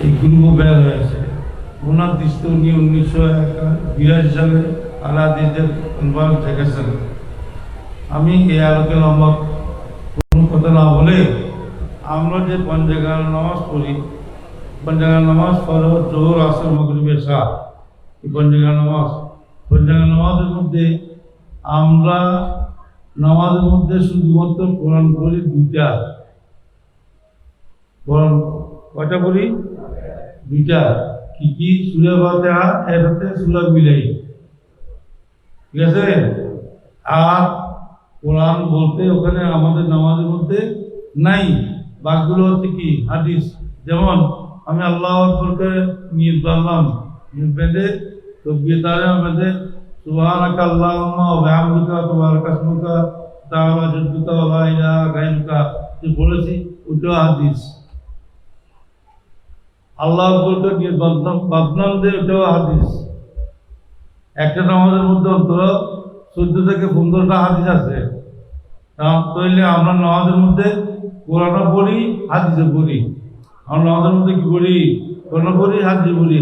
এই গ্রুপ বের হয়েছে। ওনার দৃষ্টি উনি 1982 সালে আল হাদিসের ইনভলভ থেকেছেন। আমি এই আলোকে লম্বা কোনো কথা না বলে, আমরা যে পঞ্জাগার নামাজ পড়ি, পঞ্জাগার নামাজ ফরজ, জোহর, আসর, মাগরিব, এশা, এই পঞ্জাগার নামাজের মধ্যে আমরা নামাজের মধ্যে শুধুমাত্র কোরআন পড়ি দুইটা। কোরআন কয়টা পড়ি? দুইটা। কি কি? সূরা ফাতিহা, এর সাথে সূরা মিলাই, ঠিক আছে? আর কোরআন বলতে ওখানে আমাদের নামাজের মধ্যে নাই। বাকিগুলো হচ্ছে কি? হাদিস। যেমন আমি আল্লাহু আকবরকে নিয়ত করলাম, নিয়ত বেঁধে তাকবীরে বেঁধে সুবহানাকা আল্লাহুম্মা ওয়া বিহামদিকা তাবারাকা ইসমুকা তাআলা জাদ্দুকা ওয়া লা ইলাহা গায়রুকা যে বলেছি, ওটা হাদিস। আল্লাহ আকবরকে নিয়ত বদনাম দে, ওটাও হাদিস। একটা নামাজের মধ্যে অন্তত 14 থেকে 15টা হাদিস আছে। তাহলে আমরা নামাজের মধ্যে কোরআন পড়ি, হাদিসে পড়ি। আমরা নামাজের মধ্যে কি পড়ি? কোরআন পড়ি, হাদিসে পড়ি।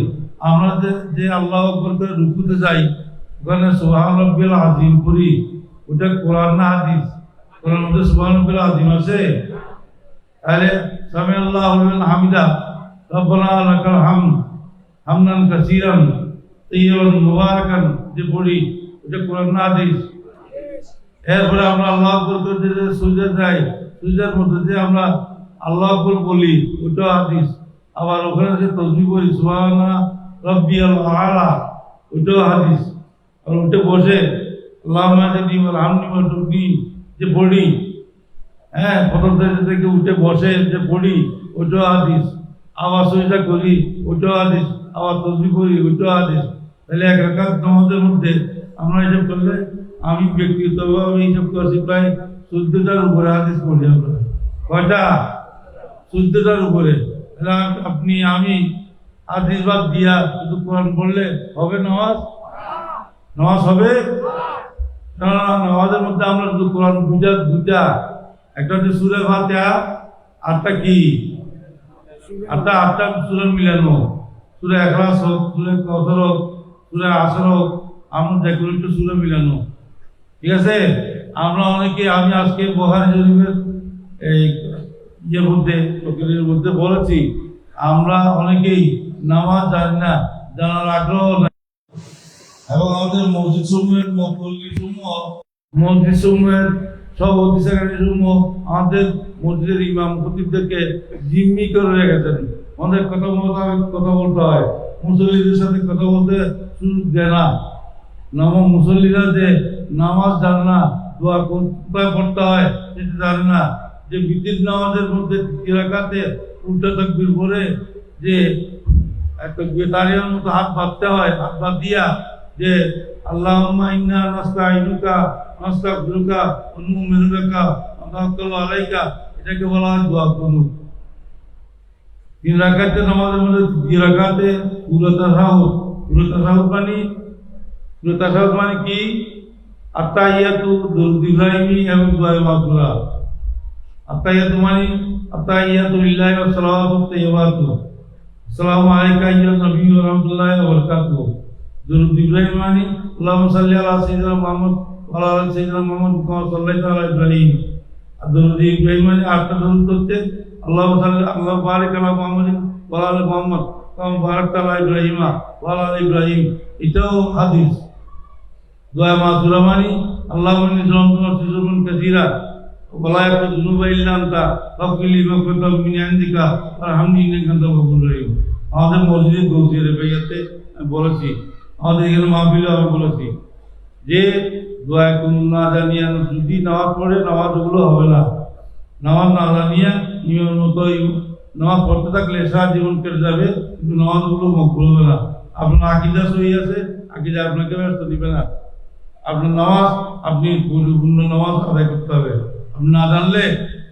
আমরা যে আল্লাহ আকবরকে রুকুতে যাই, ওখানে সুবহান রাব্বিল আযীম পড়ি, ওটা কোরআন না হাদিস? কোরআনের মধ্যে সুবহান রাব্বিল আযীম আছে। তাহলে সামি আল্লাহু লিমান হামিদা রব্বানা লাকাল হামদ হামদান কাসীরান তাইয়্যিবান মুবারাকান যে পড়ি, ওটা কোরআন না হাদিস? এরপরে আমরা আল্লাহ আকবরকে যে সুজদা যাই, সুজদার মধ্যে যে আমরা আল্লাহ আকবর বলি, ওটা হাদিস। আবার ওখানে যে তাসবিহ পড়ি সুবহানা রাব্বিয়াল আলা, ওটাও হাদিস। আর উঠে বসে আল্লাহুম্মা জানি ওয়াল হামদি ওয়াল তুকনি যে পড়ি, হ্যাঁ, প্রথম থেকে উঠে বসে যে পড়ি, ওটাও হাদিস। আবার সুজদা করি, ওটাও হাদিস। আবার তাসবিহ করি, ওটাও হাদিস। তাহলে এক রাকাত নামাজের মধ্যে আমরা হিসাব করলে, আমি ব্যক্তিগতভাবে হিসাব করছি প্রায় 14টার উপরে হাদিস পড়ি আমরা। কয়টা? 14টার উপরে। আপনি আমি হাদিস বাদ দিয়া শুধু কোরআন পড়লে হবে নামাজ? নামাজ হবে না? নামাজের মধ্যে আমরা শুধু কোরআন দুইটা, একটা হচ্ছে সূরা ফাতিহা, আটটা কি? আটটা সূরা মিলানো। সূরা ইখলাস হোক, সূরা কাউসার হোক, সূরা আসর হোক, আমরা যেগুলো একটু সূরা মিলানো, ঠিক আছে? আমরা অনেকে, আমি আজকে বুখারী শরীফের এই ইয়ের মধ্যে বলেছি, আমরা অনেকেই নামাজ জানি না, জানার আগ্রহ নাই। এবং আমাদের মসজিদ সমূহের সভাপতি সেক্রেটারি সমূহ আমাদের মসজিদের ইমাম খতিবদেরকে জিম্মি করে রেখেছেন। আমাদের কথা বলতে হয়, মুসল্লিদের সাথে কথা বলতে সুযোগ দেয় না। মুসল্লিরা যে নামাজ জানে না, দোয়া কোথায় পড়তে হয় সেটা জানে না। যে বিদ্যুৎ নামাজের মধ্যে রাকাতে উল্টা তাকবীর পড়ে যে একটা বেতারিয়ার মতো হাত বাঁধতে হয়, হাত বাঁধ দিয়া যে আল্লাহুম্মা ইন্না নাস্তাঈনুকা নাস্তাগফিরুকা ওয়া নু'মিনু বিকা ওয়া নাতাওয়াক্কালু আলাইকা, এটাকে বলা হয় দোয়া কুনুত। 3 রাকাতে নামাজের মধ্যে 2 রাকাতে পুরো তাসাহুদ মানে কি? আত্তাহিয়াতু দুরূদ ইব্রাহিমী এবং দুআয়ে মাগফিরা। আত্তাহিয়াতু মানে আত্তাহিয়াতু লিল্লাহি ওয়া সালাওয়াতু তাইয়্যিবাতু, আসসালামু আলাইকা আইয়ুহান নবী ওয়া রাহমাতুল্লাহি ওয়া বারাকাতুহু। দুরূদ ইব্রাহিম মানে আল্লাহুম্মা সাল্লি আলা সাইয়্যিদিনা মুহাম্মদ ওয়া আলা আলি সাইয়্যিদিনা মুহাম্মদ কামা সাল্লাইতা আলা ইব্রাহিম। আর দুরূদ ইব্রাহিম মানে আটটা দুরূদ হচ্ছে আল্লাহু বারিক আলা মুহাম্মাদিন ওয়া আলা আলি মুহাম্মদ কামা বারাকতা আলা ইব্রাহিম ওয়া আলা আলি ইব্রাহিম, এটাও হাদিস। দুআয়ে মাগফিরা মানে আল্লাহুম্মা ইন্নী যালামতু নাফসি যুলমান কাসীরা ওয়া লা ইয়াগফিরু যুনুবা ইল্লা আনতা ফাগফির লি মাগফিরাতাম মিন ইনদিকা ওয়ারহামনি ইন্নাকা আনতাল গফুরুর রহিম। আমাদের মসজিদে গৌসিয়া রেফাইয়াতে বলেছি, আমাদের এখানে মাহফিলে আমি বলেছি যে দোয়া কুনুত না জানিয়া যদি নামাজ পড়ে, নামাজগুলো হবে না। নামাজ না জানিয়া নিয়মের মতো নামাজ পড়তে থাকলে সারা জীবন কেটে যাবে, কিন্তু নামাজগুলো মকবুল হবে না। আপনার আকীদা সহি আছে, আকীদা আপনাকে ব্যস্ত দিবে না। আপনার নামাজ আপনি পরিপূর্ণ নামাজ আদায় করতে হবে। আপনি না জানলে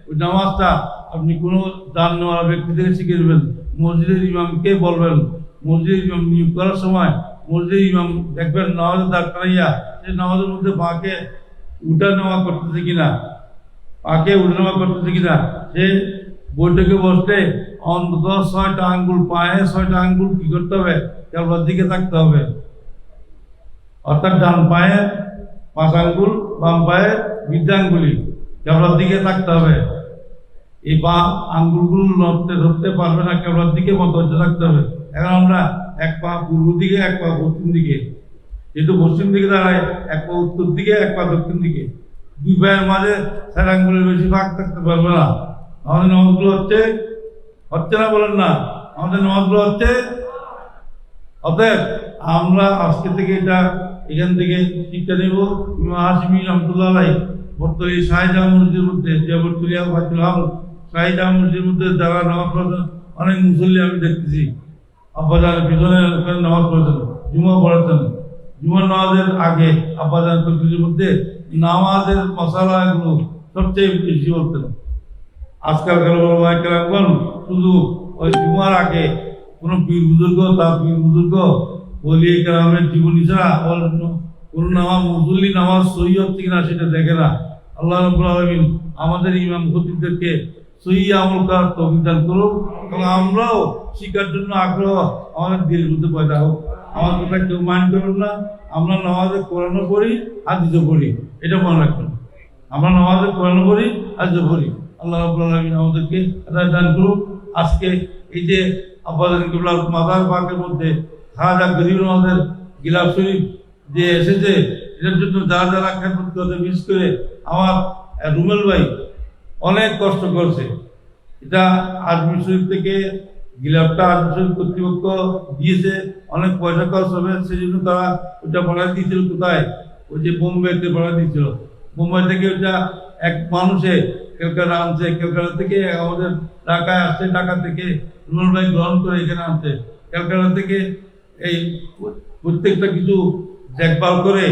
ওই নামাজটা আপনি কোনো দান নেওয়ার ব্যক্তি থেকে শিখে নেবেন, মসজিদের ইমামকে বলবেন। মসজিদের ইমাম নিয়োগ করার সময় মসজিদের ইমাম দেখবেন নামাজের দাঁড় করাইয়া সে নামাজের মধ্যে পাকে উঠা নেওয়া করতেছে কিনা, পাকে উঠা নেওয়া করতেছে কিনা। সে বৈঠকে বসতে অন্তত 6টা আঙ্গুল, পায়ে 6টা আঙ্গুল কি করতে হবে? কেবলার দিকে থাকতে হবে। অর্থাৎ ডান পায়ে 5 আঙ্গুল, বাম পায়ে বৃদ্ধাঙ্গুলি কেবলার দিকে থাকতে হবে। এই বা আঙ্গুলগুলো নড়তে ধরতে পারবে না, কেবলার দিকে মতবজ্জ থাকতে হবে। এখন আমরা এক পা পূর্ব দিকে, এক পা পশ্চিম দিকে, যেহেতু পশ্চিম দিকে দাঁড়ায়, এক পা উত্তর দিকে, এক পা দক্ষিণ দিকে, 2 পায়ের মাঝে 4 আঙ্গুলের বেশি ভাগ থাকতে পারবে না। আমাদের নামাজগুলো হচ্ছে না, বলেন না, আমাদের নামাজগুলো হচ্ছে। অতএব আমরা আজকে থেকে এখান থেকে শিক্ষা নেব। ইমাম হাশমি রহমতুল্লাহ আলাইহি বর্তমানে শাহজাহান মসজিদের মধ্যে, যে বর্তলিয়া ফাতুল হাম শাহজাহান মসজিদের মধ্যে যারা নামাজ পড়েছেন, অনেক মুসল্লি আমি দেখতেছি আব্বাজানের পিছনে নামাজ পড়েছেন, জুমা পড়েছেন। জুমার নামাজের আগে আব্বাজান তকবীরের মধ্যে নামাজের মশালাগুলো সবচেয়ে বেশি বলতেন। আজকালকার ওলামায়ে-কেরামগণ শুধু ওই জুমার আগে কোনো পীর বুজুর্গ, তার পীর বুজুর্গ ওলিয়ে কেরামের জীবনী ছাড়া কোন নামাজ, মুসল্লি নামাজ সহি হচ্ছে কিনা সেটা দেখে না। আল্লাহ রাব্বুল আলামিন আমাদের ইমাম খতিবদেরকে সহি আমল করার তৌফিক দান করুন এবং আমরাও শিক্ষার জন্য আগ্রহ আমাদের দিলের মধ্যে পয়দা হোক। আমার কথা কেউ মাইন্ড করবেন না। আমরা নামাজে কোরআনও পড়ি, হাদিসও পড়ি, এটা মনে রাখবেন। আমরা নামাজে কোরআনও পড়ি, হাদিসও পড়ি। আল্লাহ রাব্বুল আলামিন আমাদেরকে হেদায়েত দান করুন। আজকে এই যে আব্বাজান কিবলার মাজার পাকের মধ্যে খাজা গরিব নওয়াজের গিলাফ শরীফ যে এসেছে, এটার জন্য যারা খেদমত করতে, বিশেষ করে আমার রুমেল ভাই অনেক কষ্ট করছে। এটা আজমির শরীফ থেকে গিলাফটা আজমির শরীফ কর্তৃপক্ষ দিয়েছে, অনেক পয়সা খরচ হবে, সেই জন্য তারা ওটা ভাড়া দিয়েছিল। কোথায়? ওই যে বোম্বেতে ভাড়া দিয়েছিল। মুম্বাই থেকে ওটা এক মানুষে ক্যালকাটা আনছে, ক্যালকাটা থেকে আমাদের ঢাকায় আসছে, ঢাকা থেকে রুমেল ভাই গ্রহণ করে এখানে আনছে। ক্যালকাটা থেকে এই প্রত্যেকটা কিছু দেখভাল করে,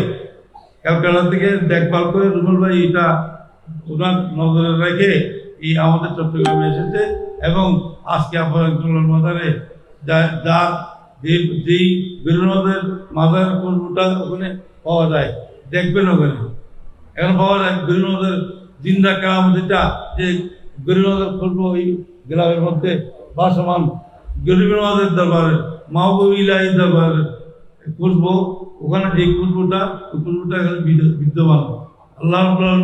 ক্যালকাটা থেকে দেখভাল করে রুমেল ভাই এটা ওনার নজরে রেখে এই আমাদের চট্টগ্রামে এসেছে। এবং আজকে আপনার মাজারে যার যেই বেরুনদের মাজার কোনটা ওখানে পাওয়া যায়, দেখবেন ওখানে এখন পাওয়া যায় বেরুনদের জিন্দা কাম, যেটা যে বেরুনদের খুলবো ওই গ্রামের মধ্যে বাসমান গরিবের দরবারে মাহবুবিল্লাহ দরবারে খুঁজবো, ওখানে যে খুঁজবোটা, ওই খুঁজবোটা এখানে বিদ্যমান। আল্লাহ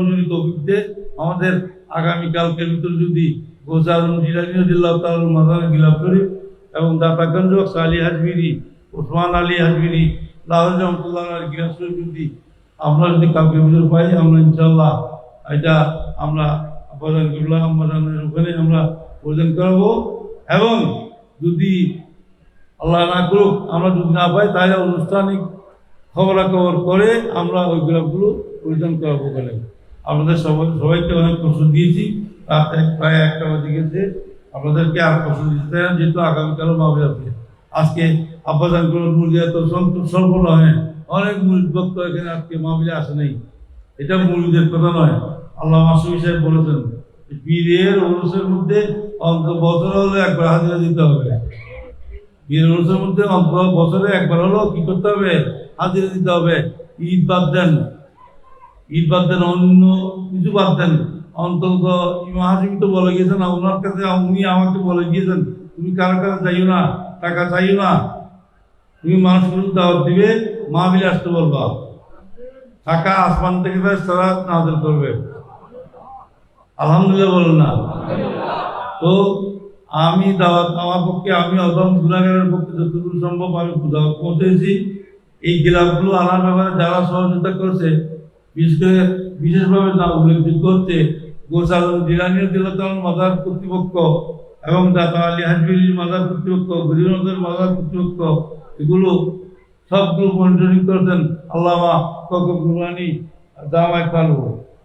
যদি তৌফিক দেয়, আমাদের আগামীকালকের ভিতরে যদি গোসারুল জিলানী রাদিয়াল্লাহু তাআলা মাজারে গিলাফ শরীফ এবং দাতাগঞ্জ সালি হাজমিরি, ওসমান আলী হাজমিরি, লাহোর রহমতুল্লাহ আলাইহির গিলাফ শরীফ যদি আমরা কালকে ভিতরে পাই, আমরা ইনশাআল্লাহ এটা আমরা আব্বাজান কিবলা আম্মাজানের ওখানে আমরা প্রদান করাবো। এবং যদি আল্লাহ না করুক আমরা যদি না পাই, তাহলে আনুষ্ঠানিক খবরাখবর করে আমরা ওই গ্রাফগুলো পরিধান করাবো ওখানে। আপনাদের সবাইকে অনেক প্রশ্ন দিয়েছি, রাত প্রায় 1টা বাজে গেছে। আপনাদেরকে আর প্রশ্ন দিতে, যেহেতু আগামীকালও মাহফিল আছে। আজকে আব্বাজান কিবলার মুরিদ তো স্বল্প নয়, অনেক মুরিদ ভক্ত এখানে আজকে মাহফিলে আসে নাই। এটা মুরিদের কথা নয়। আল্লাহ মাসুমি সাহেব বলেছেন, পীরের ওরসের মধ্যে অন্তত বছর হলে একবার হাজিরা দিতে হবে। পীরের ওরসের মধ্যে অন্তত বছরে একবার হলেও কি করতে হবে? হাজিরা দিতে হবে। ঈদ বাদ দেন, অন্য কিছু বাদ দেন, অন্তত ইমাম হাশিমি তো বলে গিয়েছেন, ওনার কাছে উনি আমাকে বলে গিয়েছেন, তুমি কারো কাছে চাইও না, টাকা চাইও না, তুমি মানুষগুলো দাওয়াত দিবে, মাহফিলে আসতে বলবা, টাকা আসমান থেকে তারা নাযিল করবে। আলহামদুলিল্লাহ বলেন না? তো আমি দাওয়াত, আমার পক্ষে, আমি অদম গুনাহগারের পক্ষে যতটুকু সম্ভব আমি দাওয়াত পৌঁছেছি। এই গিলাফগুলো আনার ব্যাপারে যারা সহযোগিতা করেছে, বিশেষভাবে না উল্লেখযোগ্য হচ্ছে গোসারুল জিলানী রাদিয়াল্লাহু তাআলা মাজার কর্তৃপক্ষ এবং দাতা আলী হাজমিরির মাজার কর্তৃপক্ষ, গরিবনগরের মাজার কর্তৃপক্ষ, এগুলো সবগুলো মনিটরিং করেছেন আল্লামা ককব নুরানি দামাত কালু।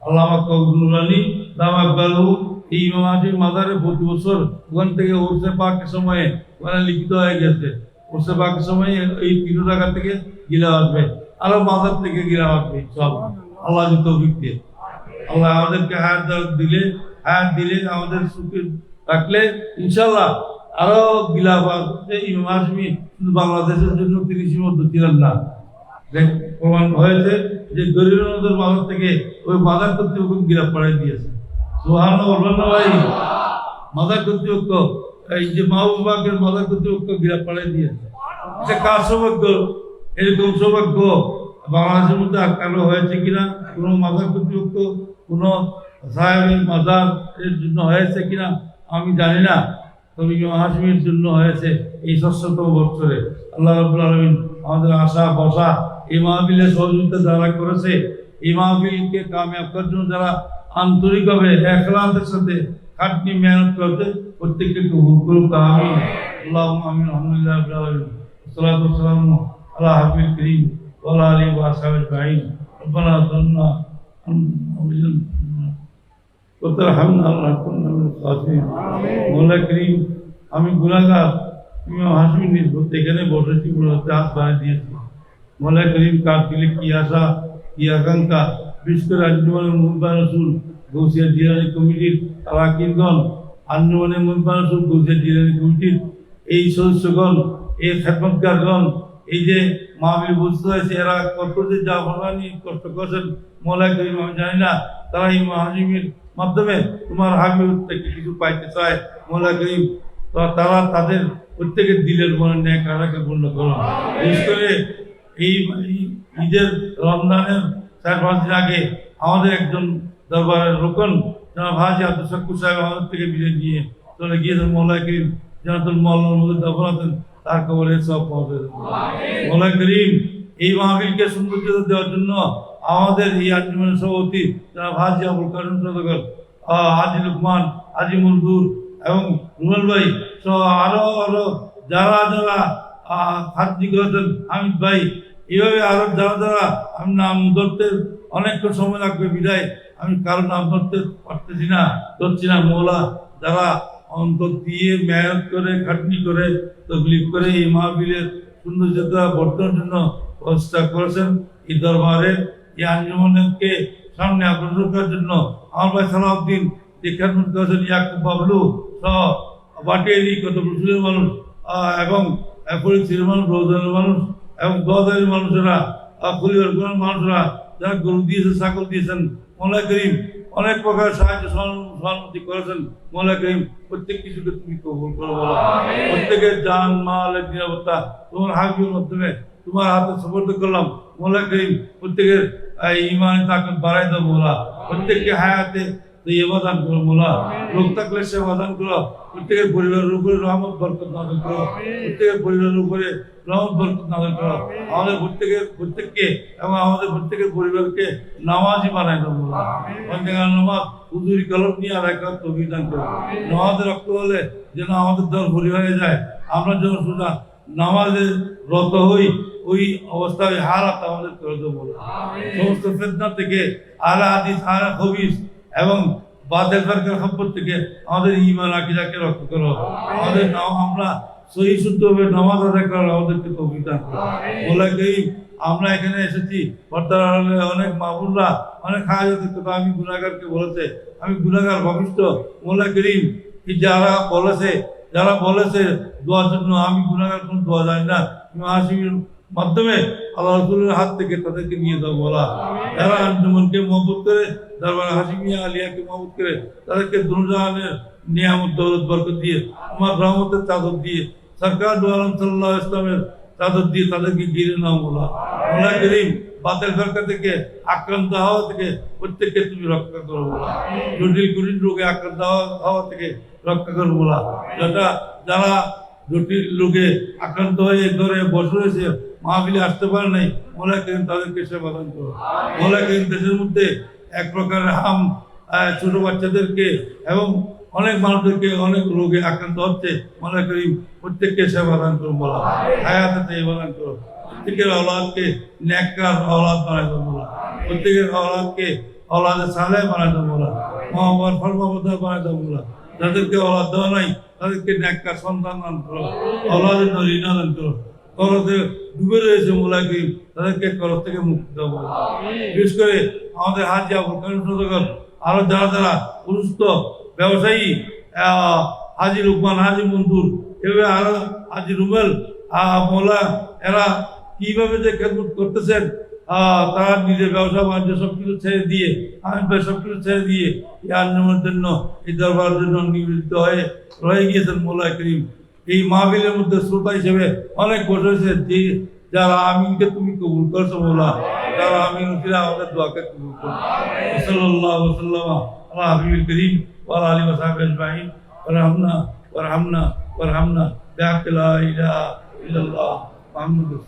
আল্লামা ককব নুরানি দামাত কালু এই ইমাম হাশিম মাজারে প্রতি বছর ওখান থেকে ওরসে পাকের সময়ে ওখানে লিখিত হয়ে গেছে, ওরসে পাকের সময় এই 3 টাকা থেকে গিলা আসবে, আরো মাজার থেকে গিলা আসবে। সব আল্লাহ তৌফিক দিয়ে, আল্লাহ আমাদেরকে হায়াত দিলে আমাদের সুখে রাখলে ইনশাল্লাহ আরো গিলাফ আসবে। ইমাম হাশমি শুধু বাংলাদেশের জন্য তিনি সীমাবদ্ধ ছিলেন না, প্রমাণ হয়েছে যে গরিবের মাজার থেকে ওই মাজার কর্তৃপক্ষ গিলাফ পাঠাই দিয়েছে। সুবহানাল্লাহ বলবেন না ভাই? মাজার কর্তৃপক্ষ এই যে মাহবুবাকের মাদার কর্তৃপক্ষ গিরাপ পাড়ায় দিয়েছে। এটা কার সৌভাগ্য? এরকম সৌভাগ্য বাংলাদেশের মধ্যে আর কারো হয়েছে কিনা? কোনো মাদার কর্তৃপক্ষ কোনো সাহেবের মাদার এর জন্য হয়েছে কিনা আমি জানি না, তবে ইমাম হাশিমের জন্য হয়েছে এই ৬০০তম বছরে। আল্লাহ রাব্বুল আলামিন আমাদের আশা বসা এই মাহফিলের সহযোগিতা যারা করেছে, এই মাহফিলকে কামিয়াব করার জন্য যারা আন্তরিকভাবে ইখলাসের সাথে খাটনি মেহনত করতে, প্রত্যেককে কবুল করুক, আমিন। আল্লাহুম্মা আমিন। আলহামদুলিল্লাহি রাব্বিল আলামিন। সাল্লাতু ওয়াসসালামু আলা হাবিবিল কারীম ওয়া আলা আলিহি ওয়া আসহাবিহি আজমাইন। রব্বানা যালামনা মৌলা করিম, আমি গুনাহগার, ইমাম হাশিম নিসবত এখানে বসেছি, হাত বাড়িয়ে দিয়েছি। মৌলা করিম, কার দিলে কি আশা কি আকাঙ্ক্ষা, বিশেষ করে আঞ্জুমানের মুহিব্বান রাসূল গৌসিয়া জিলানী কমিটির আরাকিনগণ, আঞ্জুমানের মুহিব্বান রাসূল গৌসিয়া জিলানী কমিটির এই সদস্যগণ, এই খেদমতগারগণ, এই যে মাহফিল বুঝতে হয়েছে, এরা কত যে যা ভগানি কষ্ট করছেন মৌলা করিম, আমি জানি না। তারা ইমাম হাশিমের মাধ্যমে তোমার হাবিব থেকে কিছু পাইতে চায় মৌলা করিম, তো তারা তাদের প্রত্যেকের দিলের মনে ন্যাক আশাকে পূর্ণ করো। বিশেষ করে এই ঈদের রমজানের ৪-৫ দিন আগে আমাদের একজন দরবারের রোকন জনাব হাজী আব্দুল শাকুর সাহেব আমাদের থেকে বিদায় নিয়ে চলে গিয়েছেন। মৌলা করিম জানাতুল মওলানার মধ্যে দফন আছেন, তার কবরে সব পৌঁছে দেন। মৌলা করিম, এই মাহফিলকে সৌন্দর্য দেওয়ার জন্য আমাদের এই আঞ্জুমানের সভাপতি জনাব হাজী আবুল কাসেম সওদাগর, হাজী লুকমান, হাজী মনজুর এবং রুমেল ভাই সহ আরো যারা যারা খাটনি করেছেন, হামিদ ভাই, এইভাবে আরো যারা আমি নাম ধরতে অনেকক্ষণ সময় লাগবে বিদায় আমি কারো নাম ধরতে ধরছি না। মৌলা যারা অন্তর দিয়ে মেহনত করে খাটনি করে তকলিফ করে এই মাহফিলের সৌন্দর্যতা বর্তনের জন্য চেষ্টা করেছেন, এই দরবারের এই আঞ্জুমানকে সামনে অগ্রসর করার জন্য আমার ভাই সালাউদ্দিন দীক্ষাত করেছেন, ইয়াকুব বাবলু সহ বাটিয়ারি কত রসুলের মানুষ এবং ফরিদপুরের মানুষ, রোজানের মানুষ এবং দোয়াদারির মানুষেরা, খলিবারগঞ্জের মানুষরা যারা গরু দিয়েছেন, ছাগল দিয়েছেন, মৌলা করিম অনেক প্রকার সাহায্য সহানুভূতি করেছেন। মৌলা করিম, প্রত্যেক কিছুকে তুমি কবুল করো বলো। প্রত্যেকের জান মালের নিরাপত্তা তোমার হাবিবের মাধ্যমে তোমার হাতে সুপর্দ করলাম। মৌলা করিম, প্রত্যেকের ইমানের তাকত বাড়াই দাও মৌলা। প্রত্যেককে হায়াতে দান করো মৌলা। রোগ থাকলে সেবা দান করো। প্রত্যেকের পরিবারের উপরে রহমত বরকত নাযিল করো। প্রত্যেকের পরিবারের উপরে রহমত বরকত নাযিল করো। আমাদের প্রত্যেককে এবং আমাদের প্রত্যেকের পরিবারকে নামাজি বানাই দাও মৌলা। নামাজ হুজুরি কলম নিয়ে আর একটা তৌফিক দান করো। নামাজের রক্ত হলে যেন আমাদের দল ভরি হয়ে যায়, আমরা যেন সোজা নামাজে রত হই, ওই অবস্থায় হারাত আমাদের করে দেবো। সমস্ত ফিতনা থেকে, আলা হাদিস, আলা খবিস এবং বাতিল ফিরকার খপ্পর থেকে আমাদের ঈমান আকীদাকে রক্ষা করো। আমাদের আমরা সহি শুদ্ধভাবে নামাজ আদায় করার আমাদেরকে তৌফিক দান করো। মৌলা করিম, আমরা এখানে এসেছি, পর্দার আড়ালে অনেক মাহবুবরা অনেক হাজার কথা আমি গুনাহগারকে বলেছে, আমি গুনাহগার ভবিষ্য। মৌলা করিম, যারা বলেছে দোয়ার জন্য, আমি গুনাহগার কোনো দোয়া জানি না, ইমাম হাশিমের মাধ্যমে আল্লাহ রাসূলের হাত থেকে তাদেরকে নিয়ে দাও বলা। যারা আঞ্জুমানকে মহব্বত করে, দরবার হাশিমিয়া আলিয়াকে মহব্বত করে, তাদেরকে দুনিয়ার নিয়ামত দৌলত বরকত দিয়ে, আমার রহমতের চাদর দিয়ে, সরকার দু আলম সাল্লাল্লাহু আলাইহি ওয়াসাল্লামের চাদর দিয়ে তাদেরকে ঘিরে নাও বলা। মৌলা করিম, বাতিল ফিরকা থেকে, আক্রান্ত হওয়া থেকে প্রত্যেককে তুমি রক্ষা করো বলা। জটিল রোগে আক্রান্ত হওয়া থেকে রক্ষা করো বলা। যারা জটিল রোগে আক্রান্ত হয়ে ঘরে বসে রয়েছে, মাহফিলে আসতে পারে নাই, মৌলা করিম তাদেরকে সেবা দান করো। মৌলা করিম, দেশের মধ্যে এক প্রকার ছোট বাচ্চাদেরকে এবং অনেক মানুষদেরকে অনেক রোগে আক্রান্ত হচ্ছে, মৌলা করিম প্রত্যেককে সেবা দান করো বলা। হায়াতে সেবা দান করো। প্রত্যেকের औलादকে নেককার औलाद বানাই দাও বলা। প্রত্যেকের औलादকে औलादे सालेह বানাই দাও বলা। মহব্বত ফরমাবরদার বানাই দাও বলা। যাদেরকে औलाद দেওয়া নাই তাদেরকে নেককার সন্তান দান করো। औलादे নরিনা দান করো। করতে ডুবে রয়েছে মৌলা করিম, তাদেরকে করত থেকে মুক্তি দাও বলা। বিশেষ করে আমাদের হাজী আবুল কাসেম সওদাগর, আরো যারা পুরুষ ব্যবসায়ী, হাজী লুকমান, হাজী মনজুর, এভাবে আরো হাজী রুমেল, মৌলা, এরা কিভাবে যে খেদমত করতেছেন, তারা নিজের ব্যবসা বাণিজ্য সবকিছু ছেড়ে দিয়ে আমি সবকিছু ছেড়ে দিয়ে এই আঞ্জুমানের জন্য এই দরবারের জন্য নিবেদিত হয়ে রয়ে গিয়েছেন মৌলা করিম। এই মাহফিলের মধ্যে শ্রোতা হিসেবে অনেক বসেছে যে যারা আমিনকে তুমি কবুল করছো মৌলা, যারা আমিন উঠিরা আমাদের দোয়াকে কবুল করো। সাল্লাল্লাহু আলাইহি ওয়াসাল্লাম আলা হাবিবিল করিম ওয়া আলা আলিহি ওয়া সাহবিহি আজমাইন ওয়ারহামনা ওয়ারহামনা ওয়ারহামনা বিহাক্কি লা ইলাহা ইল্লাল্লাহ মুহাম্মাদুর